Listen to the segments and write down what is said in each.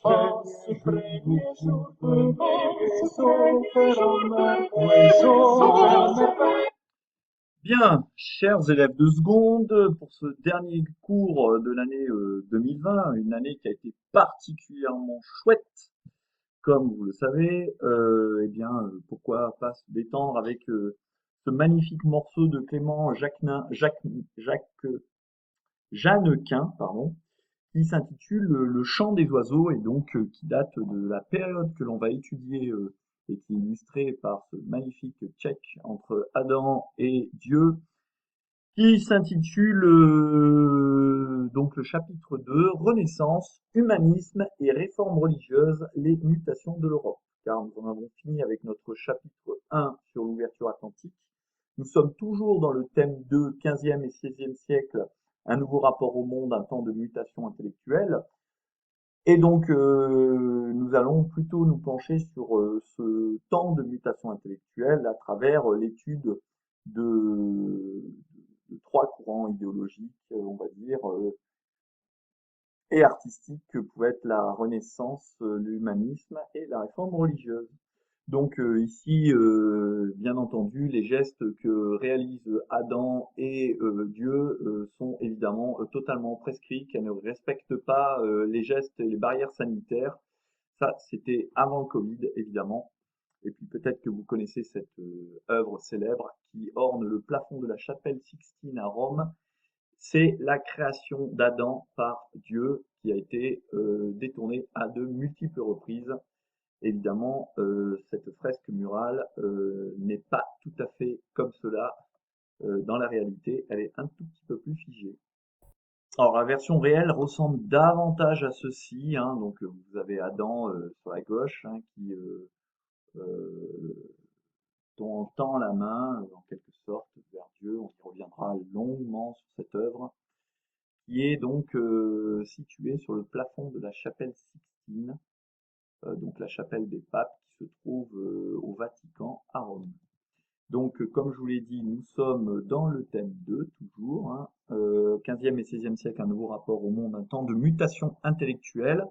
se pregne su Bien, chers élèves de seconde, pour ce dernier cours de l'année 2020, une année qui a été particulièrement chouette, comme vous le savez, pourquoi pas se détendre avec ce magnifique morceau de Clément Jeannequin, pardon, qui s'intitule Le chant des oiseaux et donc qui date de la période que l'on va étudier et qui est illustrée par ce magnifique check entre Adam et Dieu qui s'intitule donc le chapitre 2, Renaissance, humanisme et réforme religieuse, les mutations de l'Europe. Car nous en avons fini avec notre chapitre 1 sur l'ouverture atlantique. Nous sommes toujours dans le thème 2, 15e et 16e siècle, un nouveau rapport au monde, un temps de mutation intellectuelle. Et donc, nous allons plutôt nous pencher sur ce temps de mutation intellectuelle à travers l'étude de, de trois courants idéologiques, on va dire, et artistiques que pouvaient être la Renaissance, l'humanisme et la réforme religieuse. Donc ici, bien entendu, les gestes que réalisent Adam et Dieu sont évidemment totalement prescrits, qu'elle ne respectent pas les gestes et les barrières sanitaires. Ça, c'était avant le Covid, évidemment. Et puis peut-être que vous connaissez cette œuvre célèbre qui orne le plafond de la chapelle Sixtine à Rome. C'est la création d'Adam par Dieu qui a été détournée à de multiples reprises. Évidemment, cette fresque murale n'est pas tout à fait comme cela dans la réalité, elle est un tout petit peu plus figée. Alors la version réelle ressemble davantage à ceci, hein, donc vous avez Adam sur la gauche hein, qui tend la main en quelque sorte vers Dieu, on y reviendra longuement sur cette œuvre, qui est donc située sur le plafond de la chapelle Sixtine, donc la chapelle des papes qui se trouve au Vatican à Rome. Donc, comme je vous l'ai dit, nous sommes dans le thème 2, toujours, hein, 15e et 16e siècle, un nouveau rapport au monde, un temps de mutation intellectuelle.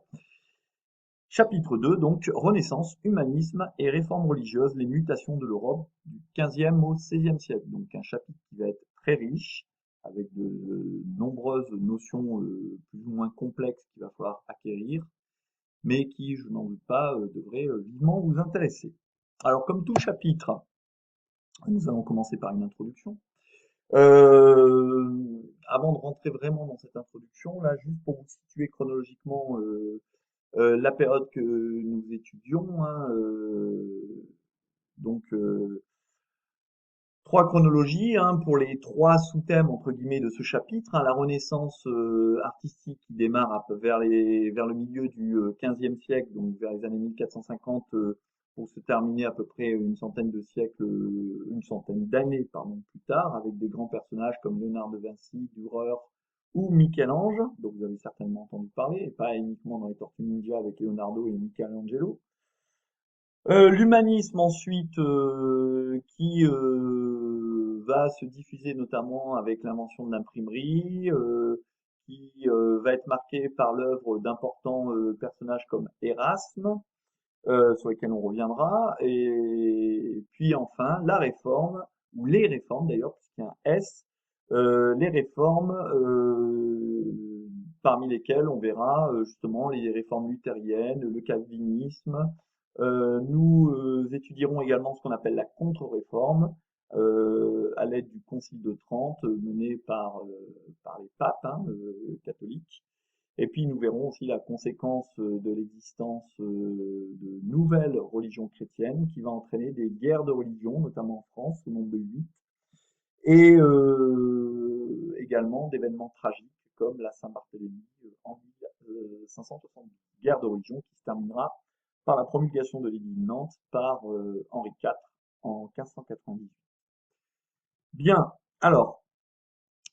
Chapitre 2, donc, Renaissance, humanisme et réforme religieuse, les mutations de l'Europe du 15e au 16e siècle. Donc, un chapitre qui va être très riche, avec de nombreuses notions plus ou moins complexes qu'il va falloir acquérir, mais qui, je n'en doute pas, devrait vivement vous intéresser. Alors, comme tout chapitre, nous allons commencer par une introduction. Avant de rentrer vraiment dans cette introduction, là, juste pour vous situer chronologiquement la période que nous étudions, hein, donc trois chronologies hein, pour les trois sous-thèmes entre guillemets de ce chapitre. Hein, la Renaissance artistique qui démarre vers le milieu du XVe siècle, donc vers les années 1450, pour se terminer à peu près une centaine d'années pardon plus tard, avec des grands personnages comme Léonard de Vinci, Dürer ou Michel-Ange, dont vous avez certainement entendu parler, et pas uniquement dans les Tortues Ninja avec Leonardo et Michelangelo. L'humanisme ensuite qui va se diffuser notamment avec l'invention de l'imprimerie, qui va être marqué par l'œuvre d'importants personnages comme Erasme, sur lesquels on reviendra, et puis enfin la réforme, ou les réformes d'ailleurs, puisqu'il y a un S, les réformes parmi lesquelles on verra justement les réformes luthériennes, le calvinisme. Nous étudierons également ce qu'on appelle la contre-réforme, à l'aide du Concile de Trente, mené par les papes hein, catholiques. Et puis nous verrons aussi la conséquence de l'existence de nouvelles religions chrétiennes qui va entraîner des guerres de religion, notamment en France, au nombre de 8, et également d'événements tragiques comme la Saint-Barthélemy en 1570. Guerre de religion qui se terminera par la promulgation de l'édit de Nantes par Henri IV en 1598. Bien, alors,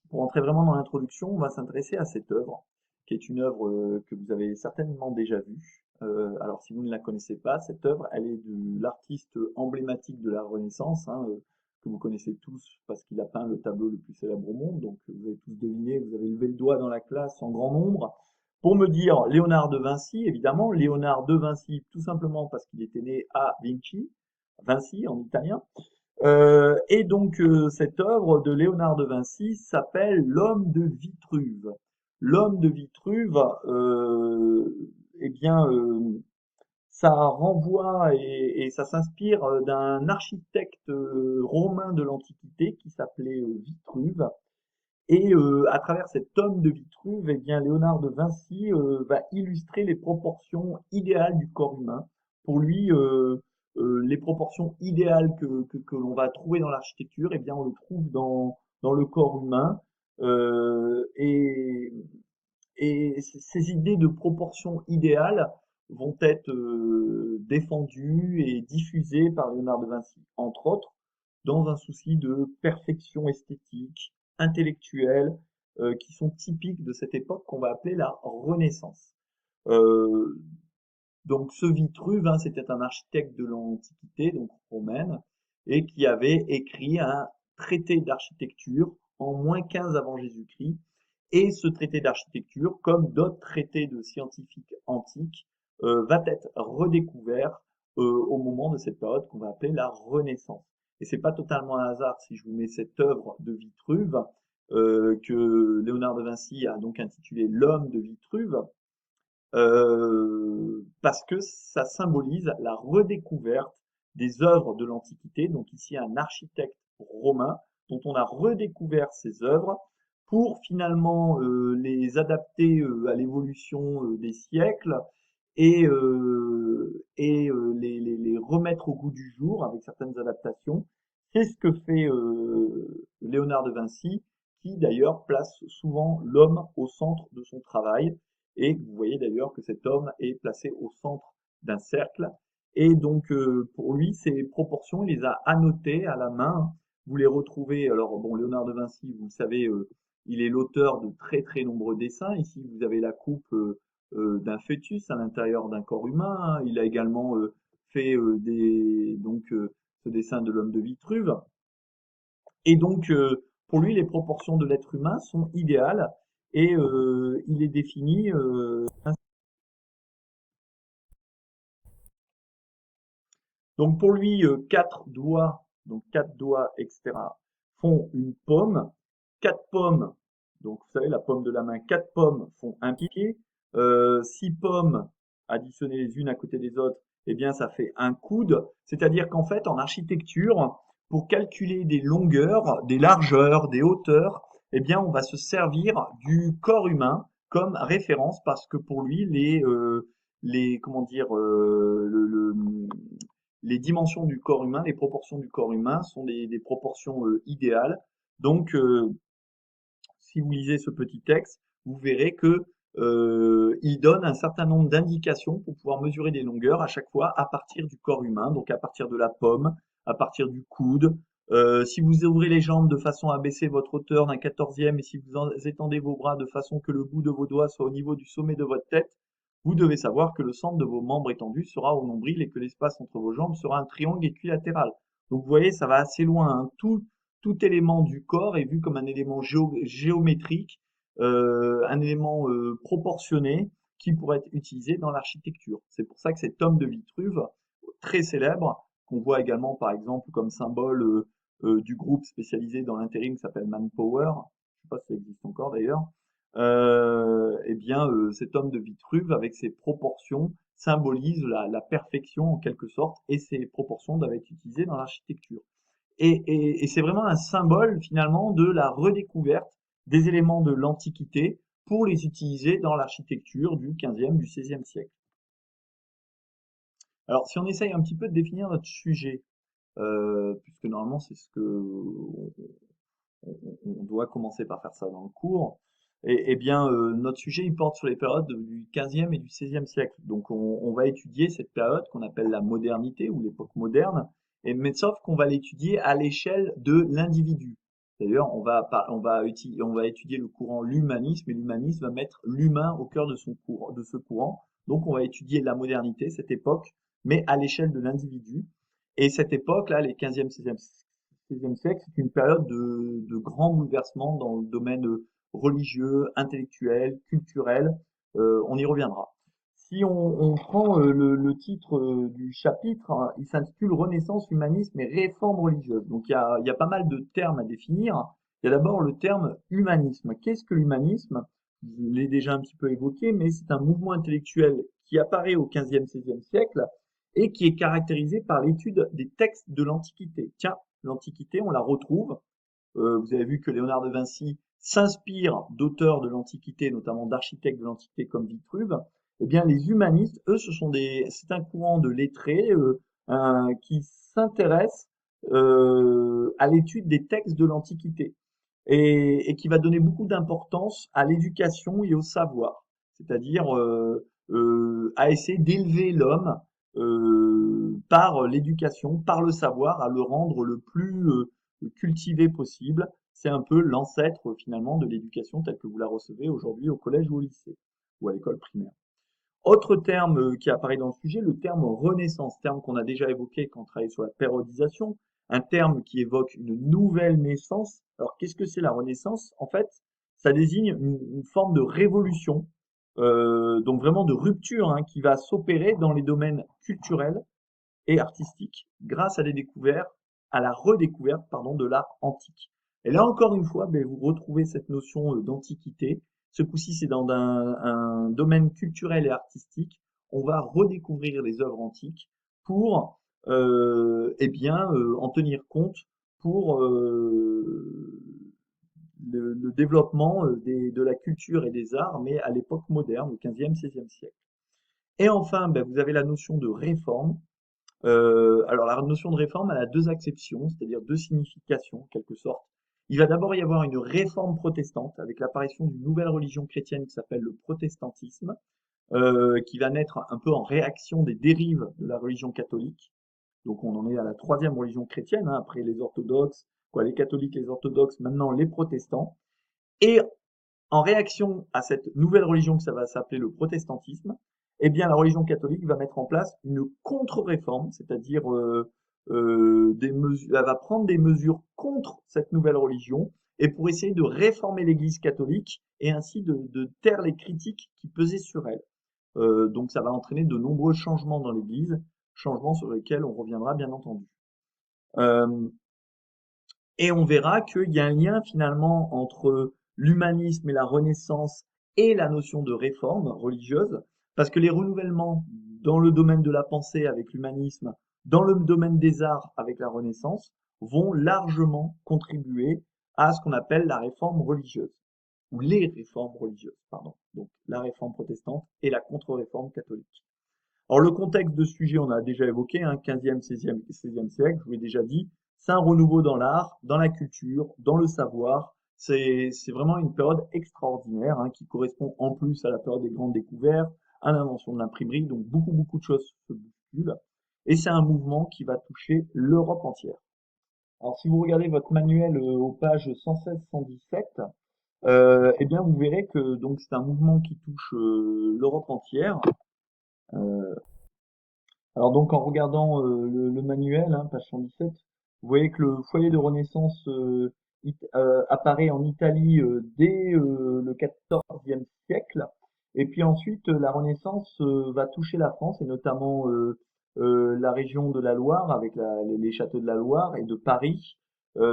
pour entrer vraiment dans l'introduction, on va s'intéresser à cette œuvre, qui est une œuvre que vous avez certainement déjà vue. Alors, si vous ne la connaissez pas, cette œuvre, elle est de l'artiste emblématique de la Renaissance, hein, que vous connaissez tous parce qu'il a peint le tableau le plus célèbre au monde. Donc, vous avez tous deviné, vous avez levé le doigt dans la classe en grand nombre Pour me dire Léonard de Vinci, évidemment, Léonard de Vinci, tout simplement parce qu'il était né à Vinci, Vinci en italien. Et donc cette œuvre de Léonard de Vinci s'appelle L'homme de Vitruve. L'homme de Vitruve, eh bien, ça renvoie et ça s'inspire d'un architecte romain de l'Antiquité qui s'appelait Vitruve. Et à travers cet homme de Vitruve, eh bien, Léonard de Vinci va illustrer les proportions idéales du corps humain. Pour lui, les proportions idéales que l'on va trouver dans l'architecture, eh bien, on le trouve dans le corps humain. Euh, et, et ces idées de proportions idéales vont être défendues et diffusées par Léonard de Vinci, entre autres, dans un souci de perfection esthétique, intellectuelle, qui sont typiques de cette époque qu'on va appeler la Renaissance. Euh, donc ce Vitruve, hein, c'était un architecte de l'Antiquité, donc romaine, et qui avait écrit un traité d'architecture en -15 avant Jésus-Christ. Et ce traité d'architecture, comme d'autres traités de scientifiques antiques, va être redécouvert au moment de cette période qu'on va appeler la Renaissance. Et c'est pas totalement un hasard si je vous mets cette œuvre de Vitruve que Léonard de Vinci a donc intitulée L'homme de Vitruve, parce que ça symbolise la redécouverte des œuvres de l'Antiquité. Donc ici, un architecte romain dont on a redécouvert ses œuvres pour finalement les adapter à l'évolution des siècles et les remettre au goût du jour avec certaines adaptations. C'est ce que fait Léonard de Vinci, qui d'ailleurs place souvent l'homme au centre de son travail. Et vous voyez d'ailleurs que cet homme est placé au centre d'un cercle. Et donc pour lui, ces proportions, il les a annotées à la main. Vous les retrouvez, alors bon, Léonard de Vinci, vous le savez, il est l'auteur de très très nombreux dessins. Ici, vous avez la coupe d'un fœtus à l'intérieur d'un corps humain, hein. Il a également fait ce dessin de l'homme de Vitruve. Et donc, pour lui, les proportions de l'être humain sont idéales et il est défini. Donc, pour lui, quatre doigts, etc., font une pomme. Quatre pommes, donc vous savez, la pomme de la main, quatre pommes font un piqué. Six pommes additionnées les unes à côté des autres, eh bien, ça fait un coude. C'est-à-dire qu'en fait, en architecture, pour calculer des longueurs, des largeurs, des hauteurs, eh bien, on va se servir du corps humain comme référence parce que pour lui, comment dire, les dimensions du corps humain, les proportions du corps humain sont des proportions idéales. Donc, si vous lisez ce petit texte, vous verrez que il donne un certain nombre d'indications pour pouvoir mesurer des longueurs à chaque fois à partir du corps humain, donc à partir de la pomme, à partir du coude. Si vous ouvrez les jambes de façon à baisser votre hauteur d'un quatorzième et si vous étendez vos bras de façon que le bout de vos doigts soit au niveau du sommet de votre tête, vous devez savoir que le centre de vos membres étendus sera au nombril et que l'espace entre vos jambes sera un triangle équilatéral. Donc vous voyez, ça va assez loin, hein. Tout élément du corps est vu comme un élément géométrique, un élément proportionné qui pourrait être utilisé dans l'architecture. C'est pour ça que cet homme de Vitruve, très célèbre, qu'on voit également par exemple comme symbole du groupe spécialisé dans l'intérim qui s'appelle Manpower, je ne sais pas si ça existe encore d'ailleurs, eh bien cet homme de Vitruve avec ses proportions symbolise la perfection en quelque sorte et ces proportions doivent être utilisées dans l'architecture. Et c'est vraiment un symbole finalement de la redécouverte des éléments de l'Antiquité pour les utiliser dans l'architecture du XVe, du XVIe siècle. Alors si on essaye un petit peu de définir notre sujet, puisque normalement c'est ce que on doit commencer par faire ça dans le cours, et bien notre sujet il porte sur les périodes du XVe et du XVIe siècle. Donc on va étudier cette période qu'on appelle la modernité ou l'époque moderne, mais sauf qu'on va l'étudier à l'échelle de l'individu. D'ailleurs, on va étudier le courant l'humanisme, et l'humanisme va mettre l'humain au cœur de de ce courant. Donc, on va étudier la modernité, cette époque, mais à l'échelle de l'individu. Et cette époque-là, les 15e, 16e siècle, c'est une période de grands bouleversements dans le domaine religieux, intellectuel, culturel. On y reviendra. Si on prend le titre du chapitre, hein, il s'intitule Renaissance, humanisme et réforme religieuse. Donc il y a pas mal de termes à définir. Il y a d'abord le terme humanisme. Qu'est-ce que l'humanisme? Je l'ai déjà un petit peu évoqué, mais c'est un mouvement intellectuel qui apparaît au XVe, XVIe siècle et qui est caractérisé par l'étude des textes de l'Antiquité. Tiens, l'Antiquité, on la retrouve. Vous avez vu que Léonard de Vinci s'inspire d'auteurs de l'Antiquité, notamment d'architectes de l'Antiquité comme Vitruve. Eh bien, les humanistes, eux, c'est un courant de lettrés qui s'intéresse à l'étude des textes de l'Antiquité et qui va donner beaucoup d'importance à l'éducation et au savoir, c'est-à-dire à essayer d'élever l'homme par l'éducation, par le savoir, à le rendre le plus cultivé possible. C'est un peu l'ancêtre finalement de l'éducation telle que vous la recevez aujourd'hui au collège ou au lycée ou à l'école primaire. Autre terme qui apparaît dans le sujet, le terme renaissance, terme qu'on a déjà évoqué quand on travaillait sur la périodisation, un terme qui évoque une nouvelle naissance. Alors qu'est-ce que c'est la renaissance? En fait, ça désigne une forme de révolution, donc vraiment de rupture hein, qui va s'opérer dans les domaines culturels et artistiques grâce à des découvertes, à la redécouverte pardon, de l'art antique. Et là encore une fois, ben, vous retrouvez cette notion d'antiquité. Ce coup-ci, c'est dans un domaine culturel et artistique. On va redécouvrir les œuvres antiques pour eh bien, en tenir compte pour le développement de la culture et des arts, mais à l'époque moderne, au XVe, XVIe siècle. Et enfin, ben, vous avez la notion de réforme. Alors la notion de réforme, elle a deux acceptions, c'est-à-dire deux significations en quelque sorte. Il va d'abord y avoir une réforme protestante avec l'apparition d'une nouvelle religion chrétienne qui s'appelle le protestantisme, qui va naître un peu en réaction des dérives de la religion catholique. Donc on en est à la troisième religion chrétienne, hein, après les orthodoxes, quoi, les catholiques, les orthodoxes, maintenant les protestants. Et en réaction à cette nouvelle religion que ça va s'appeler le protestantisme, eh bien la religion catholique va mettre en place une contre-réforme, c'est-à-dire elle va prendre des mesures contre cette nouvelle religion et pour essayer de réformer l'Église catholique et ainsi de taire les critiques qui pesaient sur elle. Donc ça va entraîner de nombreux changements dans l'Église, changements sur lesquels on reviendra bien entendu. Euh, et on verra qu'il y a un lien finalement entre l'humanisme et la Renaissance et la notion de réforme religieuse, parce que les renouvellements dans le domaine de la pensée avec l'humanisme, dans le domaine des arts avec la Renaissance, vont largement contribuer à ce qu'on appelle la réforme religieuse, ou les réformes religieuses, pardon. Donc la réforme protestante et la contre-réforme catholique. Alors le contexte de ce sujet, on a déjà évoqué, hein, 15e, 16e, 16e siècle, je vous l'ai déjà dit, c'est un renouveau dans l'art, dans la culture, dans le savoir. C'est vraiment une période extraordinaire hein, qui correspond en plus à la période des grandes découvertes, à l'invention de l'imprimerie, donc beaucoup de choses se bousculent. Et c'est un mouvement qui va toucher l'Europe entière. Alors si vous regardez votre manuel aux pages 116-117, eh bien vous verrez que donc c'est un mouvement qui touche l'Europe entière. Euh, Alors donc en regardant le manuel, hein, page 117, vous voyez que le foyer de Renaissance apparaît en Italie dès le XIVe siècle, et puis ensuite la Renaissance va toucher la France et notamment la région de la Loire avec les châteaux de la Loire et de Paris.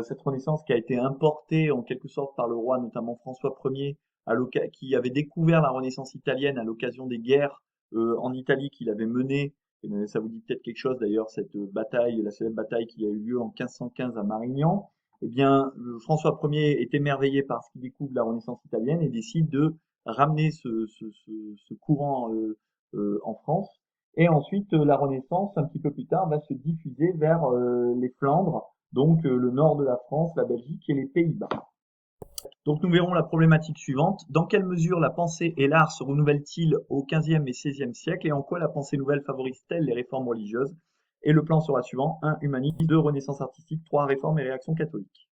Cette Renaissance qui a été importée en quelque sorte par le roi, notamment François Ier, qui avait découvert la Renaissance italienne à l'occasion des guerres en Italie qu'il avait menées. Ça vous dit peut-être quelque chose d'ailleurs, cette bataille, la célèbre bataille qui a eu lieu en 1515 à Marignan. Eh bien, François Ier est émerveillé par ce qu'il découvre de la Renaissance italienne et décide de ramener ce courant en France. Et ensuite, la Renaissance, un petit peu plus tard, va se diffuser vers les Flandres, donc le nord de la France, la Belgique et les Pays-Bas. Donc nous verrons la problématique suivante. Dans quelle mesure la pensée et l'art se renouvellent-ils au XVe et XVIe siècle et en quoi la pensée nouvelle favorise-t-elle les réformes religieuses? Et le plan sera suivant. 1. Humanisme. 2. Renaissance artistique. 3. Réforme et réaction catholique.